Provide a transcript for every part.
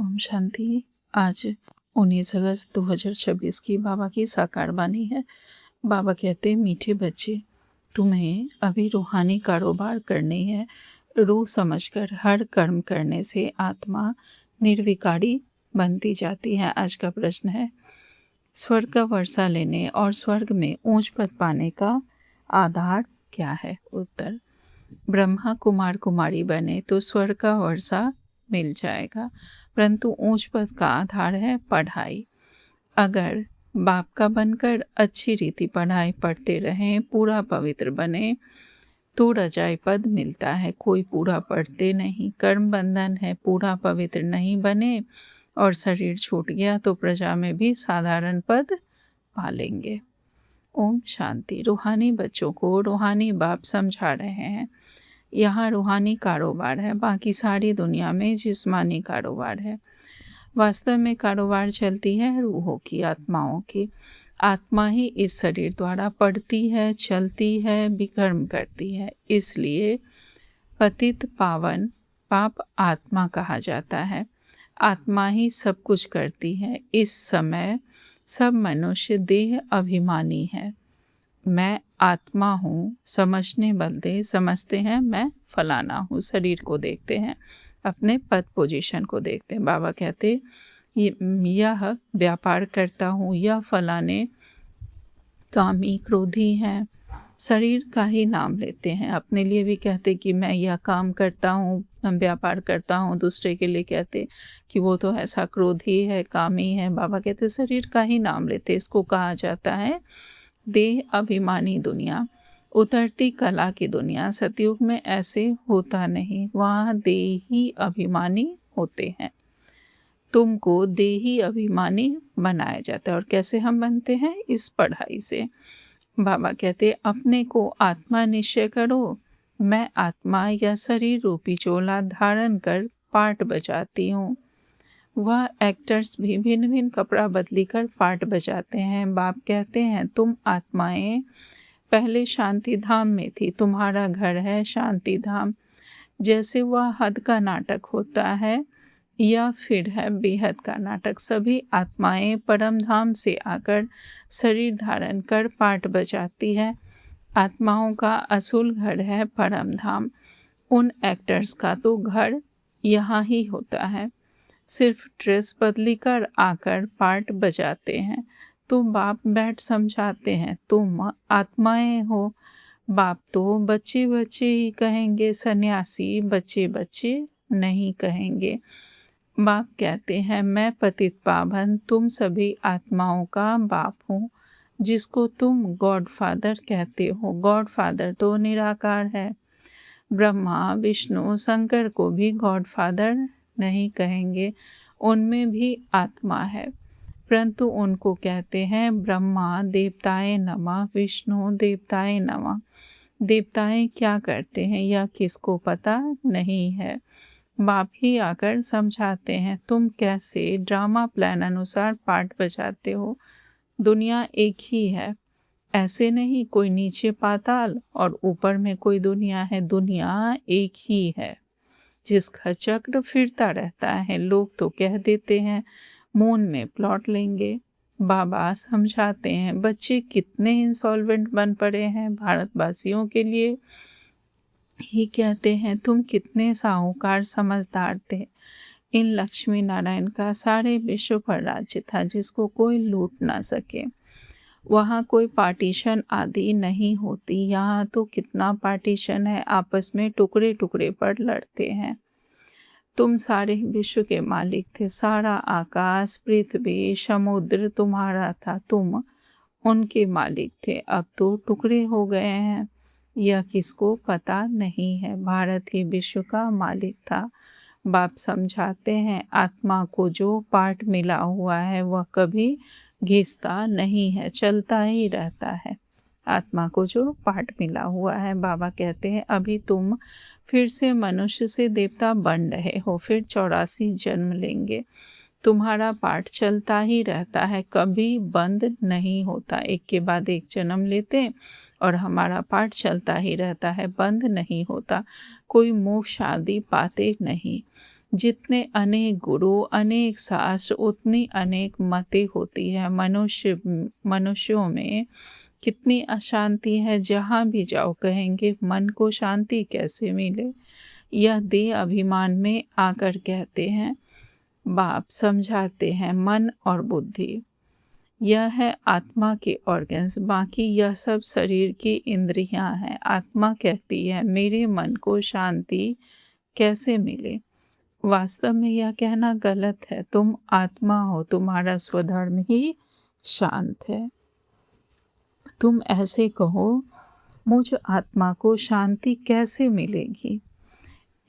ओम शांति। आज 19 अगस्त 2026 की बाबा की साकार वाणी है। बाबा कहते, मीठे बच्चे, तुम्हें अभी रूहानी कारोबार करनी है। रूह समझकर हर कर्म करने से आत्मा निर्विकारी बनती जाती है। आज का प्रश्न है, स्वर्ग का वर्षा लेने और स्वर्ग में ऊंच पद पाने का आधार क्या है? उत्तर, ब्रह्मा कुमार कुमारी बने तो स्वर्ग का वर्षा मिल जाएगा, परंतु ऊंच पद का आधार है पढ़ाई। अगर बाप का बनकर अच्छी रीति पढ़ाई पढ़ते रहें, पूरा पवित्र बने तो रजाई पद मिलता है। कोई पूरा पढ़ते नहीं, कर्म बंधन है, पूरा पवित्र नहीं बने और शरीर छूट गया तो प्रजा में भी साधारण पद पालेंगे। ओम शांति। रूहानी बच्चों को रूहानी बाप समझा रहे हैं। यहाँ रूहानी कारोबार है, बाकी सारी दुनिया में जिस्मानी कारोबार है। वास्तव में कारोबार चलती है रूहों की, आत्माओं की। आत्मा ही इस शरीर द्वारा पढ़ती है, चलती है, विकर्म करती है। इसलिए पतित पावन पाप आत्मा कहा जाता है। आत्मा ही सब कुछ करती है। इस समय सब मनुष्य देह अभिमानी है। मैं आत्मा हूँ समझने बदले समझते हैं मैं फलाना हूँ। शरीर को देखते हैं, अपने पद पोजीशन को देखते हैं। बाबा कहते, यह व्यापार करता हूँ, यह फलाने कामी क्रोधी हैं। शरीर का ही नाम लेते हैं, अपने लिए भी कहते कि मैं यह काम करता हूँ, व्यापार करता हूँ। दूसरे के लिए कहते कि वो तो ऐसा क्रोधी है, कामी है। बाबा कहते शरीर का ही नाम लेते। इसको कहा जाता है देह अभिमानी दुनिया, उतरती कला की दुनिया। सतयुग में ऐसे होता नहीं, वहाँ देही अभिमानी होते हैं। तुमको देही अभिमानी बनाया जाता है। और कैसे हम बनते हैं? इस पढ़ाई से। बाबा कहते, अपने को आत्मा निश्चय करो। मैं आत्मा या शरीर रूपी चोला धारण कर पाठ बजाती हूँ। वह एक्टर्स भी भिन्न भिन्न कपड़ा बदली कर पाठ बजाते हैं। बाप कहते हैं, तुम आत्माएं पहले शांति धाम में थी, तुम्हारा घर है शांति धाम। जैसे वह हद का नाटक होता है या फिर है बेहद का नाटक, सभी आत्माएं परम धाम से आकर शरीर धारण कर पाठ बजाती है। आत्माओं का असूल घर है परम धाम। उन एक्टर्स का तो घर यहाँ ही होता है, सिर्फ ड्रेस बदली कर आकर पार्ट बजाते हैं। तो बाप बैठ समझाते हैं, तुम आत्माएं हो। बाप तो बच्चे बच्चे ही कहेंगे, सन्यासी बच्चे बच्चे नहीं कहेंगे। बाप कहते हैं, मैं पतित पावन तुम सभी आत्माओं का बाप हूँ, जिसको तुम गॉड फादर कहते हो। गॉड फादर तो निराकार है। ब्रह्मा विष्णु शंकर को भी गॉड फादर नहीं कहेंगे, उनमें भी आत्मा है, परंतु उनको कहते हैं ब्रह्मा देवताए नमः, विष्णु देवताए नमः। देवताएं क्या करते हैं यह किसको पता नहीं है। बाप ही आकर समझाते हैं, तुम कैसे ड्रामा प्लान अनुसार पाठ बजाते हो। दुनिया एक ही है, ऐसे नहीं कोई नीचे पाताल और ऊपर में कोई दुनिया है। दुनिया एक ही है जिसका चक्र फिरता रहता है। लोग तो कह देते हैं मून में प्लॉट लेंगे। बाबा समझाते हैं, बच्चे कितने इंसॉल्वेंट बन पड़े हैं। भारतवासियों के लिए ही कहते हैं, तुम कितने साहूकार समझदार थे। इन लक्ष्मी नारायण का सारे विश्व पर राज्य था, जिसको कोई लूट ना सके। वहाँ कोई पार्टीशन आदि नहीं होती। यहाँ तो कितना पार्टीशन है, आपस में टुकड़े टुकड़े पर लड़ते हैं। तुम सारे विश्व के मालिक थे, सारा आकाश पृथ्वी समुद्र तुम्हारा था, तुम उनके मालिक थे। अब तो टुकड़े हो गए हैं, यह किसको पता नहीं है। भारत ही विश्व का मालिक था। बाप समझाते हैं, आत्मा को जो पाठ मिला हुआ है वह कभी घिसता नहीं है, चलता ही रहता है। आत्मा को जो पाठ मिला हुआ है। बाबा कहते हैं, अभी तुम फिर से मनुष्य से देवता बन रहे हो, फिर 84 जन्म लेंगे। तुम्हारा पाठ चलता ही रहता है, कभी बंद नहीं होता। एक के बाद एक जन्म लेते और हमारा पाठ चलता ही रहता है, बंद नहीं होता। कोई मोक्ष आदि पाते नहीं। जितने अनेक गुरु, अनेक शास्त्र, उतनी अनेक मतें होती है। मनुष्यों में कितनी अशांति है, जहाँ भी जाओ कहेंगे मन को शांति कैसे मिले। यह देह अभिमान में आकर कहते हैं। बाप समझाते हैं मन और बुद्धि यह है आत्मा के ऑर्गन्स, बाकी यह सब शरीर की इंद्रियां हैं। आत्मा कहती है मेरे मन को शांति कैसे मिले। वास्तव में यह कहना गलत है। तुम आत्मा हो, तुम्हारा स्वधर्म ही शांत है। तुम ऐसे कहो मुझ आत्मा को शांति कैसे मिलेगी।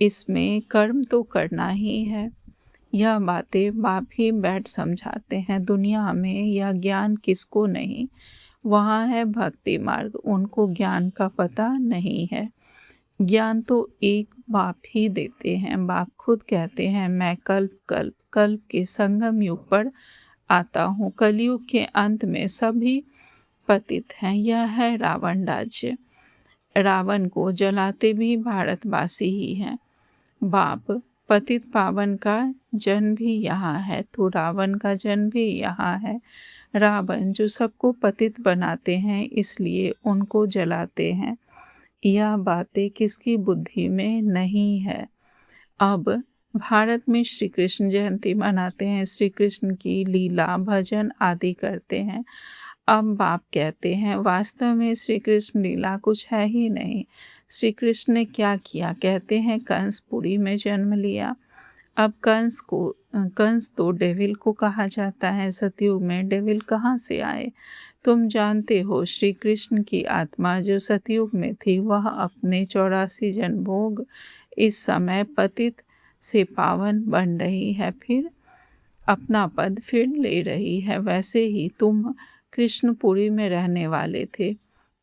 इसमें कर्म तो करना ही है। यह बातें बाप ही बैठ समझाते हैं। दुनिया में यह ज्ञान किसको नहीं। वहाँ है भक्ति मार्ग, उनको ज्ञान का पता नहीं है। ज्ञान तो एक बाप ही देते हैं। बाप खुद कहते हैं मैं कल्प के संगम युग पर आता हूँ। कलयुग के अंत में सभी पतित हैं। यह है रावण राज्य। रावण को जलाते भी भारतवासी ही हैं। बाप पतित पावन का जन्म भी यहाँ है, तो रावण का जन्म भी यहाँ है। रावण जो सबको पतित बनाते हैं, इसलिए उनको जलाते हैं। यह बातें किसकी बुद्धि में नहीं है। अब भारत में श्री कृष्ण जयंती मनाते हैं, श्री कृष्ण की लीला भजन आदि करते हैं। अब बाप कहते हैं वास्तव में श्री कृष्ण लीला कुछ है ही नहीं। श्री कृष्ण ने क्या किया। कहते हैं कंसपुरी में जन्म लिया। अब कंस तो डेविल को कहा जाता है। सतयुग में डेविल कहाँ से आए। तुम जानते हो श्री कृष्ण की आत्मा जो सतयुग में थी, वह अपने 84 जन्म भोग इस समय पतित से पावन बन रही है, फिर अपना पद फिर ले रही है। वैसे ही तुम कृष्णपुरी में रहने वाले थे,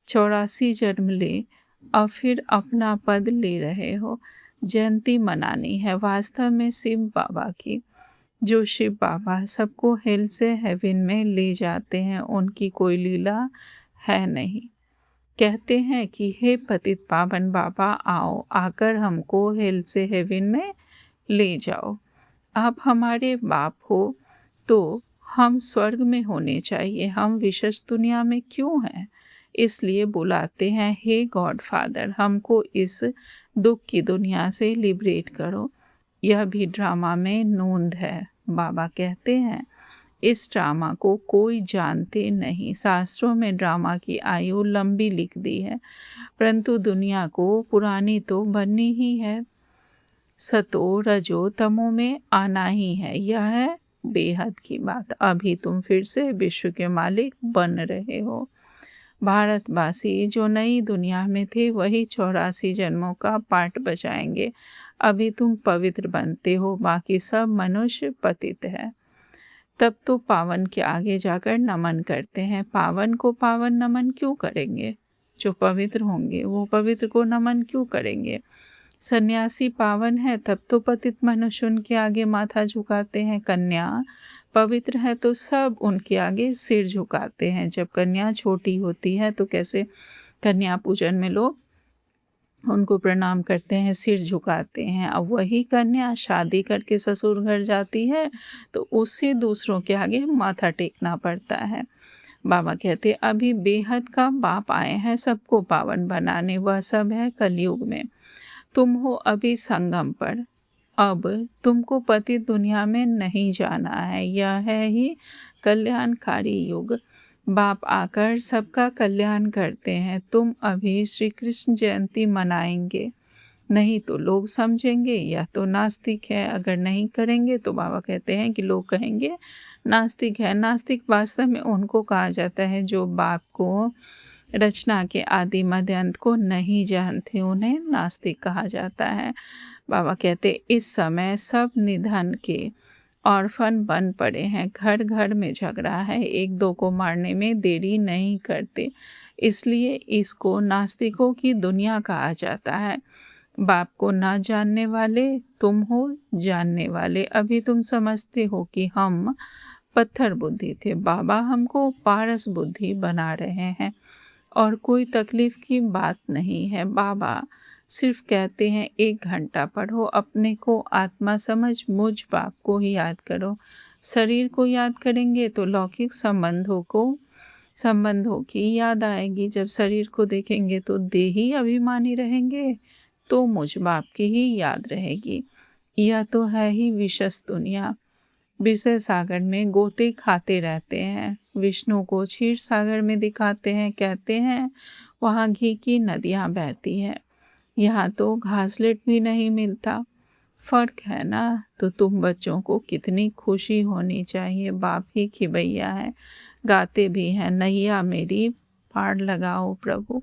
84 जन्म ले, अब फिर अपना पद ले रहे हो। जयंती मनानी है वास्तव में शिव बाबा की। जो शिव बाबा सबको हेल से हेवन में ले जाते हैं, उनकी कोई लीला है नहीं। कहते हैं कि हे पतित पावन बाबा आओ, आकर हमको हेल से हेवन में ले जाओ। आप हमारे बाप हो तो हम स्वर्ग में होने चाहिए, हम विशेष दुनिया में क्यों हैं। इसलिए बुलाते हैं हे गॉड फादर, हमको इस दुख की दुनिया से लिबरेट करो। यह भी ड्रामा में नोंद है। बाबा कहते हैं इस ड्रामा को कोई जानते नहीं। शास्त्रों में ड्रामा की आयु लंबी लिख दी है, परंतु दुनिया को पुरानी तो बननी ही है। सतो रजो तमो में आना ही है। यह है बेहद की बात। अभी तुम फिर से विश्व के मालिक बन रहे हो। भारतवासी जो नई दुनिया में थे, वही 84 जन्मों का पाठ बजाएंगे। अभी तुम पवित्र बनते हो, बाकी सब मनुष्य पतित है। तब तो पावन के आगे जाकर नमन करते हैं। पावन को पावन नमन क्यों करेंगे। जो पवित्र होंगे वो पवित्र को नमन क्यों करेंगे। सन्यासी पावन है, तब तो पतित मनुष्य उनके आगे माथा झुकाते हैं। कन्या पवित्र है तो सब उनके आगे सिर झुकाते हैं। जब कन्या छोटी होती है तो कैसे कन्या पूजन में लोग उनको प्रणाम करते हैं, सिर झुकाते हैं। अब वही कन्या शादी करके ससुर घर जाती है तो उससे दूसरों के आगे माथा टेकना पड़ता है। बाबा कहते अभी बेहद का बाप आए हैं सबको पावन बनाने। वह सब है कलयुग में। तुम हो अभी संगम पर। अब तुमको पति दुनिया में नहीं जाना है। यह है ही कल्याणकारी युग। बाप आकर सबका कल्याण करते हैं। तुम अभी श्री कृष्ण जयंती मनाएंगे, नहीं तो लोग समझेंगे यह तो नास्तिक है। अगर नहीं करेंगे तो बाबा कहते हैं कि लोग कहेंगे नास्तिक है। नास्तिक वास्तव में उनको कहा जाता है जो बाप को रचना के आदि मध्य अंत को नहीं जानते, उन्हें नास्तिक कहा जाता है। बाबा कहते इस समय सब निधन के ऑर्फन बन पड़े हैं। घर घर में झगड़ा है, एक दो को मारने में देरी नहीं करते, इसलिए इसको नास्तिकों की दुनिया कहा जाता है। बाप को ना जानने वाले तुम हो, जानने वाले अभी तुम समझते हो कि हम पत्थर बुद्धि थे। बाबा हमको पारस बुद्धि बना रहे हैं और कोई तकलीफ की बात नहीं है। बाबा सिर्फ कहते हैं 1 घंटा पढ़ो, अपने को आत्मा समझ मुझ बाप को ही याद करो। शरीर को याद करेंगे तो लौकिक संबंधों की याद आएगी। जब शरीर को देखेंगे तो देही अभिमानी रहेंगे, तो मुझ बाप की ही याद रहेगी। यह तो है ही विशस दुनिया। विषय सागर में गोते खाते रहते हैं, विष्णु को क्षीर सागर में दिखाते हैं, कहते हैं वहाँ घी की नदियाँ बहती हैं। यहाँ तो घासलेट भी नहीं मिलता। फर्क है ना। तो तुम बच्चों को कितनी खुशी होनी चाहिए, बाप ही खिबैया है। गाते भी हैं, नैया मेरी पार लगाओ प्रभु।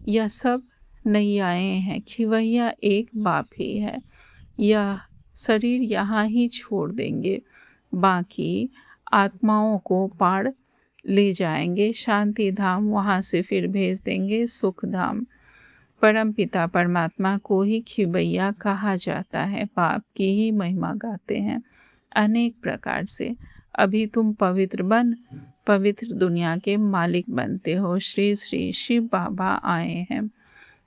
यह सब नैयाएँ हैं, खिवैया एक बाप ही है। यह शरीर यहाँ ही छोड़ देंगे, बाकी आत्माओं को पार ले जाएंगे शांति धाम, वहाँ से फिर भेज देंगे सुख धाम। परम पिता परमात्मा को ही खिबैया कहा जाता है। बाप की ही महिमा गाते हैं अनेक प्रकार से। अभी तुम पवित्र दुनिया के मालिक बनते हो। श्री श्री शिव बाबा आए हैं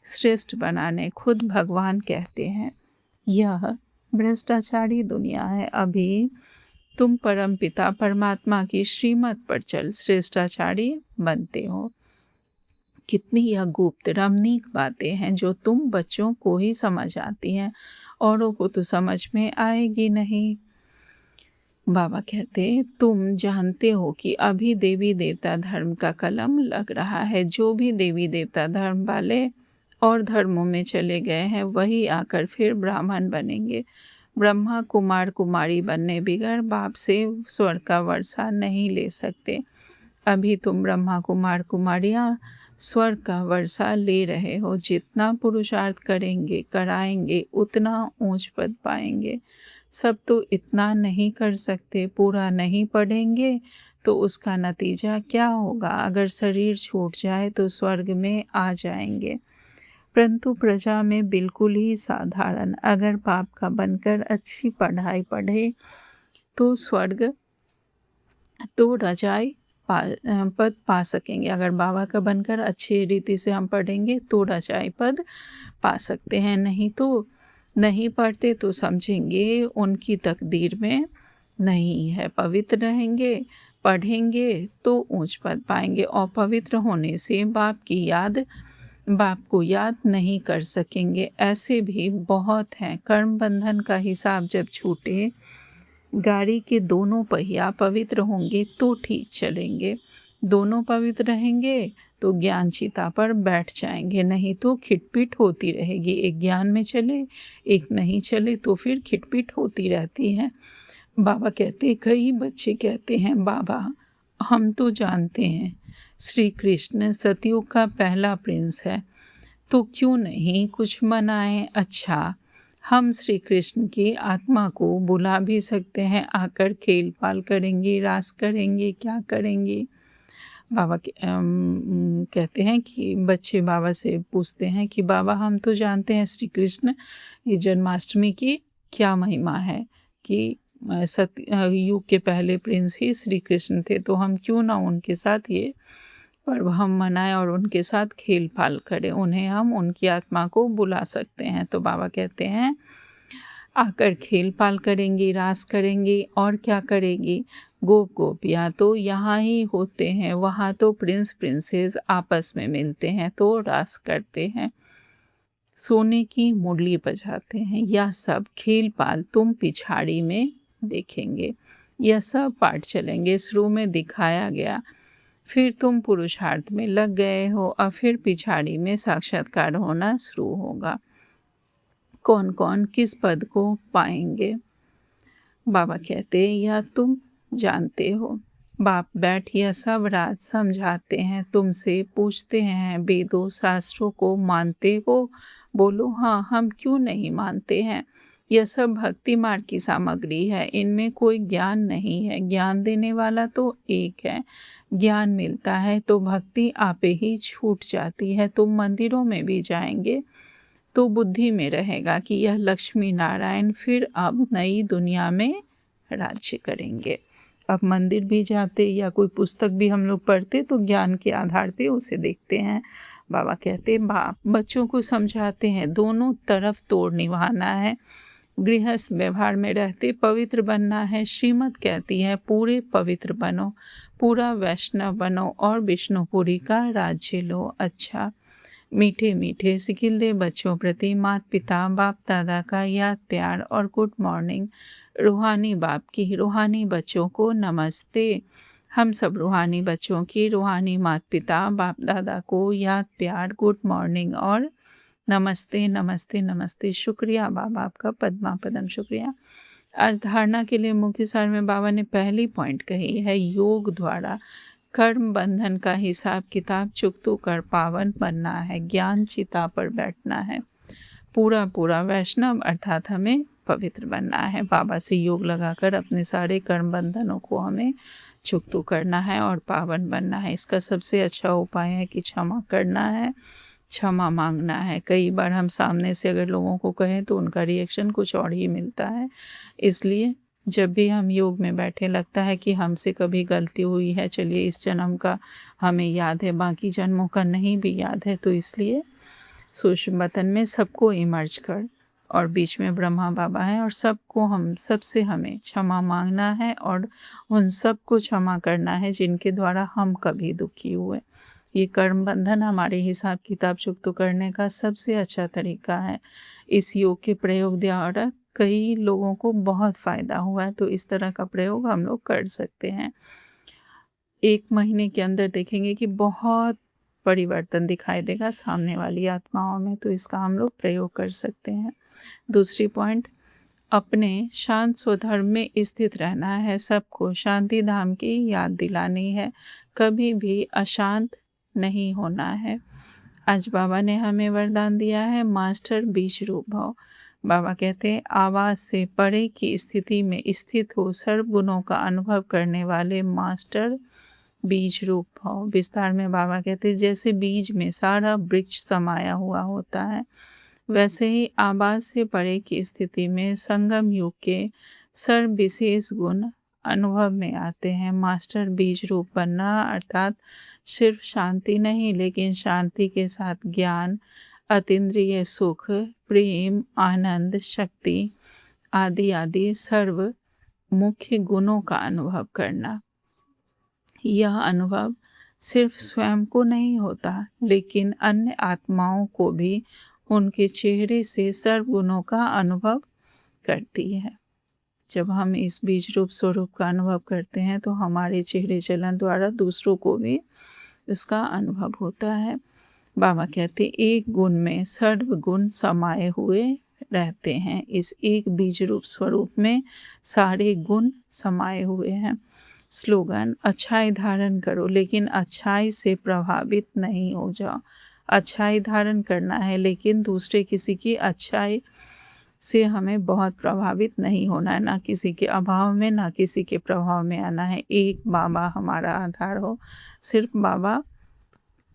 श्रेष्ठ बनाने, खुद भगवान कहते हैं। यह भ्रष्टाचारी दुनिया है। अभी तुम परम पिता परमात्मा की श्रीमत पर चल श्रेष्ठाचारी बनते हो। कितनी यह गुप्त रमणीक बातें हैं जो तुम बच्चों को ही समझ आती हैं, औरों को तो समझ में आएगी नहीं। बाबा कहते तुम जानते हो कि अभी देवी देवता धर्म का कलम लग रहा है। जो भी देवी देवता धर्म वाले और धर्मों में चले गए हैं वही आकर फिर ब्राह्मण बनेंगे। ब्रह्मा कुमार कुमारी बनने बिगड़ बाप से स्वर्ग का वर्षा नहीं ले सकते। अभी तुम ब्रह्मा कुमार कुमारियाँ स्वर्ग का वर्षा ले रहे हो। जितना पुरुषार्थ कराएंगे उतना ऊंच पद पाएंगे। सब तो इतना नहीं कर सकते, पूरा नहीं पढ़ेंगे तो उसका नतीजा क्या होगा। अगर शरीर छूट जाए तो स्वर्ग में आ जाएंगे, परंतु प्रजा में बिल्कुल ही साधारण। अगर बाप का बनकर अच्छी पढ़ाई पढ़े तो स्वर्ग तो रजाई पद पा सकेंगे। अगर बाबा का बनकर अच्छी रीति से हम पढ़ेंगे तो रजाई पद पा सकते हैं, नहीं तो नहीं पढ़ते तो समझेंगे उनकी तकदीर में नहीं है। पवित्र रहेंगे, पढ़ेंगे तो ऊंच पद पाएंगे, और पवित्र होने से बाप को याद नहीं कर सकेंगे। ऐसे भी बहुत हैं। कर्म बंधन का हिसाब जब छूटे, गाड़ी के दोनों पहिया पवित्र होंगे तो ठीक चलेंगे। दोनों पवित्र रहेंगे तो ज्ञान चिता पर बैठ जाएंगे, नहीं तो खिटपिट होती रहेगी। एक ज्ञान में चले, एक नहीं चले तो फिर खिटपिट होती रहती है। बाबा कहते, कई बच्चे कहते हैं बाबा हम तो जानते हैं श्री कृष्ण सतयुग का पहला प्रिंस है, तो क्यों नहीं कुछ मनाएं। अच्छा, हम श्री कृष्ण की आत्मा को बुला भी सकते हैं, आकर खेल पाल करेंगे, रास करेंगे, क्या करेंगे। बाबा कहते हैं कि बच्चे बाबा से पूछते हैं कि बाबा हम तो जानते हैं श्री कृष्ण ये जन्माष्टमी की क्या महिमा है कि सतयुग के पहले प्रिंस ही श्री कृष्ण थे, तो हम क्यों ना उनके साथ ये पर्व हम मनाएं और उनके साथ खेल पाल करें, उन्हें हम उनकी आत्मा को बुला सकते हैं। तो बाबा कहते हैं आकर खेल पाल करेंगी, रास करेंगी, और क्या करेगी। गोपियाँ तो यहाँ ही होते हैं, वहाँ तो प्रिंस प्रिंसेस आपस में मिलते हैं तो रास करते हैं, सोने की मुरली बजाते हैं। यह सब खेल पाल तुम पिछाड़ी में देखेंगे। यह सब पाठ चलेंगे, शुरू में दिखाया गया, फिर तुम पुरुषार्थ में लग गए हो, और फिर पिछाड़ी में साक्षात्कार होना शुरू होगा। कौन कौन किस पद को पाएंगे। बाबा कहते यह तुम जानते हो। बाप बैठ यह सब राज समझाते हैं, तुमसे पूछते हैं वेदों शास्त्रों को मानते हो। बोलो हाँ, हम क्यों नहीं मानते हैं। यह सब भक्ति मार्ग की सामग्री है, इनमें कोई ज्ञान नहीं है। ज्ञान देने वाला तो एक है। ज्ञान मिलता है तो भक्ति आपे ही छूट जाती है। तुम मंदिरों में भी जाएंगे तो बुद्धि में रहेगा कि यह लक्ष्मी नारायण फिर अब नई दुनिया में राज्य करेंगे। अब मंदिर भी जाते या कोई पुस्तक भी हम लोग पढ़ते तो ज्ञान के आधार पे उसे देखते हैं। बाबा कहते बाप बच्चों को समझाते हैं दोनों तरफ तोड़ निभाना है, गृहस्थ व्यवहार में रहते पवित्र बनना है। श्रीमत कहती है पूरे पवित्र बनो, पूरा वैष्णव बनो और विष्णुपुरी का राज्य लो। अच्छा, मीठे मीठे सिकिल्दे बच्चों प्रति माता पिता बाप दादा का याद प्यार और गुड मॉर्निंग। रूहानी बाप की रूहानी बच्चों को नमस्ते। हम सब रूहानी बच्चों की रूहानी माता पिता बाप दादा को याद प्यार गुड मॉर्निंग और नमस्ते नमस्ते नमस्ते। शुक्रिया बाबा आपका, पद्मा पदम शुक्रिया। आज धारणा के लिए मुख्य सार में बाबा ने पहली पॉइंट कही है, योग द्वारा कर्म बंधन का हिसाब किताब चुकतो कर पावन बनना है, ज्ञान चिता पर बैठना है। पूरा पूरा वैष्णव अर्थात हमें पवित्र बनना है। बाबा से योग लगाकर अपने सारे कर्म बंधनों को हमें चुकतो करना है और पावन बनना है। इसका सबसे अच्छा उपाय है कि क्षमा करना है, क्षमा मांगना है। कई बार हम सामने से अगर लोगों को कहें तो उनका रिएक्शन कुछ और ही मिलता है। इसलिए जब भी हम योग में बैठे लगता है कि हमसे कभी गलती हुई है, चलिए इस जन्म का हमें याद है, बाकी जन्मों का नहीं भी याद है, तो इसलिए सूक्ष्म बतन में सबको इमर्ज कर और बीच में ब्रह्मा बाबा हैं और सबको हम सबसे हमें क्षमा मांगना है और उन सबको क्षमा करना है जिनके द्वारा हम कभी दुखी हुए। ये कर्म बंधन हमारे हिसाब किताब चुकतो करने का सबसे अच्छा तरीका है। इस योग के प्रयोग द्वारा कई लोगों को बहुत फ़ायदा हुआ है, तो इस तरह का प्रयोग हम लोग कर सकते हैं। 1 महीने के अंदर देखेंगे कि बहुत परिवर्तन दिखाई देगा सामने वाली आत्माओं में, तो इसका हम लोग प्रयोग कर सकते हैं। दूसरी पॉइंट, अपने शांत स्वधर्म में स्थित रहना है। सबको शांति धाम की याद दिलानी है, कभी भी अशांत नहीं होना है। आज बाबा ने हमें वरदान दिया है मास्टर बीज रूप भव। बाबा कहते हैं आवाज़ से परे की स्थिति में स्थित हो सर्व गुणों का अनुभव करने वाले मास्टर बीज रूप भव। विस्तार में बाबा कहते हैं जैसे बीज में सारा वृक्ष समाया हुआ होता है, वैसे ही आवाज़ से परे की स्थिति में संगम युग के सर्व विशेष गुण अनुभव में आते हैं। मास्टर बीज रूप बनना अर्थात सिर्फ शांति नहीं, लेकिन शांति के साथ ज्ञान, अतीन्द्रिय सुख, प्रेम, आनंद, शक्ति आदि आदि सर्व मुख्य गुणों का अनुभव करना। यह अनुभव सिर्फ स्वयं को नहीं होता, लेकिन अन्य आत्माओं को भी उनके चेहरे से सर्व गुणों का अनुभव करती है। जब हम इस बीज रूप स्वरूप का अनुभव करते हैं तो हमारे चेहरे चलन द्वारा दूसरों को भी उसका अनुभव होता है। बाबा कहते एक गुण में सर्व गुण समाये हुए रहते हैं। इस एक बीज रूप स्वरूप में सारे गुण समाये हुए हैं। स्लोगन, अच्छाई धारण करो लेकिन अच्छाई से प्रभावित नहीं हो जाओ। अच्छाई धारण करना है लेकिन दूसरे किसी की अच्छाई से हमें बहुत प्रभावित नहीं होना है, ना किसी के अभाव में ना किसी के प्रभाव में आना है। एक बाबा हमारा आधार हो, सिर्फ बाबा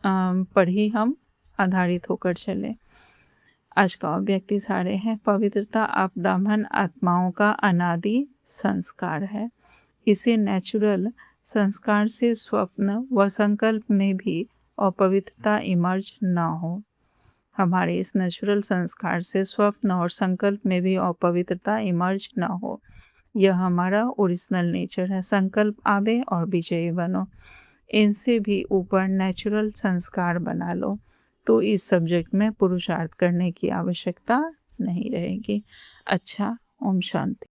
पर ही हम आधारित होकर चले। आज का व्यक्ति सारे हैं, पवित्रता आप ब्राह्मण आत्माओं का अनादि संस्कार है। इसे नेचुरल संस्कार से स्वप्न व संकल्प में भी अपवित्रता इमर्ज ना हो। हमारे इस नेचुरल संस्कार से स्वप्न और संकल्प में भी अपवित्रता इमर्ज ना हो। यह हमारा ओरिजिनल नेचर है। संकल्प आवे और विजयी बनो। इनसे भी ऊपर नेचुरल संस्कार बना लो तो इस सब्जेक्ट में पुरुषार्थ करने की आवश्यकता नहीं रहेगी। अच्छा, ओम शांति।